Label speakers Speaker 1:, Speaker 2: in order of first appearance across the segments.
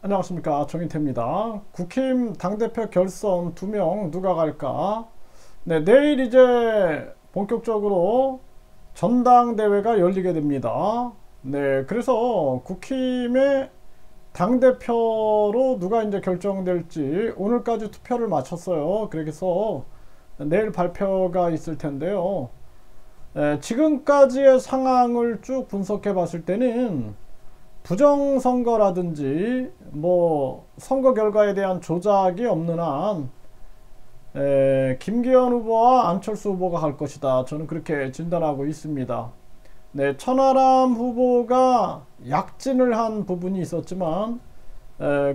Speaker 1: 안녕하십니까, 정인태입니다. 국힘 당대표 결선 2명 누가 갈까? 네, 내일 이제 본격적으로 전당대회가 열리게 됩니다. 네, 그래서 국힘의 당대표로 누가 이제 결정될지 오늘까지 투표를 마쳤어요. 그래서 내일 발표가 있을 텐데요. 지금까지의 상황을 쭉 분석해 봤을 때는 부정선거라든지 뭐 선거 결과에 대한 조작이 없는 한 김기현 후보와 안철수 후보가 갈 것이다. 저는 그렇게 진단하고 있습니다. 네, 천하람 후보가 약진을 한 부분이 있었지만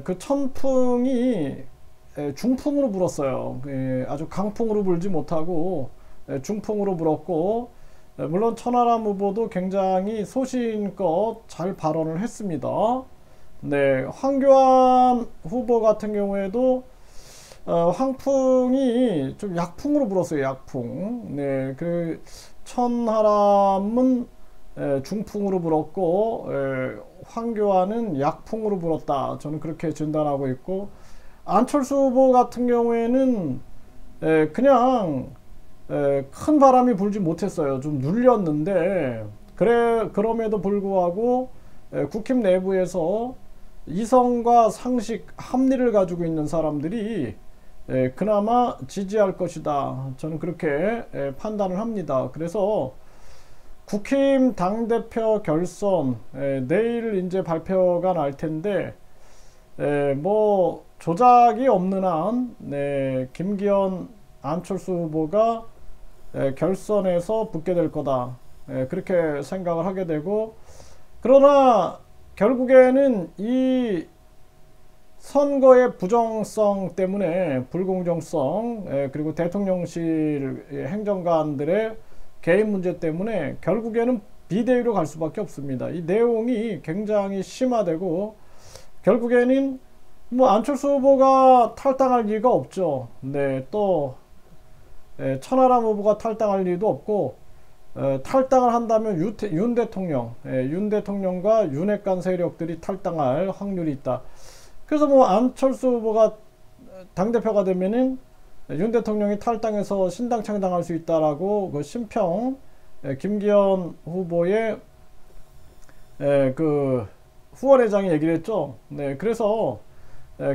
Speaker 1: 그 천풍이 중풍으로 불었어요. 아주 강풍으로 불지 못하고 중풍으로 불었고, 물론 천하람 후보도 굉장히 소신껏 잘 발언을 했습니다. 네, 황교안 후보 같은 경우에도 황풍이 좀 약풍으로 불었어요. 약풍. 네, 그 천하람은 중풍으로 불었고 황교안은 약풍으로 불었다. 저는 그렇게 진단하고 있고, 안철수 후보 같은 경우에는 그냥 큰 바람이 불지 못했어요. 좀 눌렸는데 그럼에도 불구하고 국힘 내부에서 이성과 상식, 합리를 가지고 있는 사람들이 그나마 지지할 것이다. 저는 그렇게 판단을 합니다. 그래서 국힘 당대표 결선 내일 이제 발표가 날 텐데 뭐 조작이 없는 한 김기현 안철수 후보가 결선에서 붙게 될 거다. 그렇게 생각을 하게 되고, 그러나 결국에는 이 선거의 부정성 때문에, 불공정성, 그리고 대통령실 행정관들의 개인 문제 때문에 결국에는 비대위로 갈 수밖에 없습니다. 이 내용이 굉장히 심화되고 결국에는 뭐 안철수 후보가 탈당할 리가 없죠. 네, 또 천하람 후보가 탈당할 리도 없고, 탈당을 한다면 윤 대통령과 윤핵관 세력들이 탈당할 확률이 있다. 그래서 뭐 안철수 후보가 당대표가 되면은 윤 대통령이 탈당해서 신당 창당할 수 있다라고 그 심평 김기현 후보의 그 후원회장이 얘기를 했죠. 네, 그래서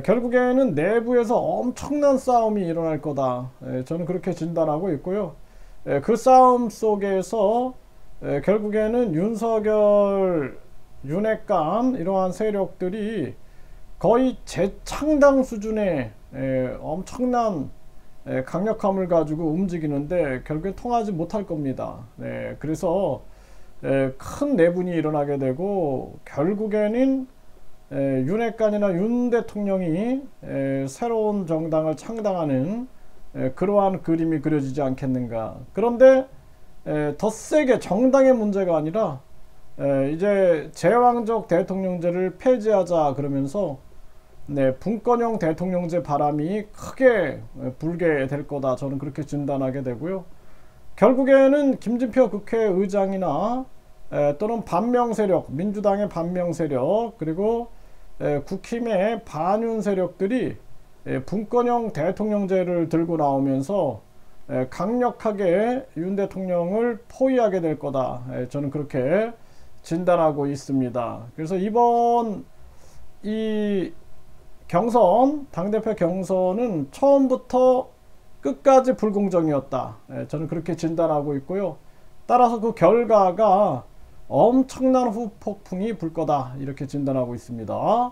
Speaker 1: 결국에는 내부에서 엄청난 싸움이 일어날 거다. 저는 그렇게 진단하고 있고요. 그 싸움 속에서 결국에는 윤석열, 윤핵관 이러한 세력들이 거의 재창당 수준의 엄청난 강력함을 가지고 움직이는데 결국에 통하지 못할 겁니다. 그래서 큰 내분이 일어나게 되고 결국에는 윤핵관이나 윤 대통령이 새로운 정당을 창당하는 그러한 그림이 그려지지 않겠는가. 그런데 더 세게 정당의 문제가 아니라 이제 제왕적 대통령제를 폐지하자 그러면서 분권형 대통령제 바람이 크게 불게 될 거다. 저는 그렇게 진단하게 되고요. 결국에는 김진표 국회의장이나 또는 반명 세력, 민주당의 반명 세력, 그리고 국힘의 반윤 세력들이 분권형 대통령제를 들고 나오면서 강력하게 윤 대통령을 포위하게 될 거다. 저는 그렇게 진단하고 있습니다. 그래서 이번 이 경선, 당대표 경선은 처음부터 끝까지 불공정이었다. 저는 그렇게 진단하고 있고요. 따라서 그 결과가 엄청난 후폭풍이 불 거다. 이렇게 진단하고 있습니다.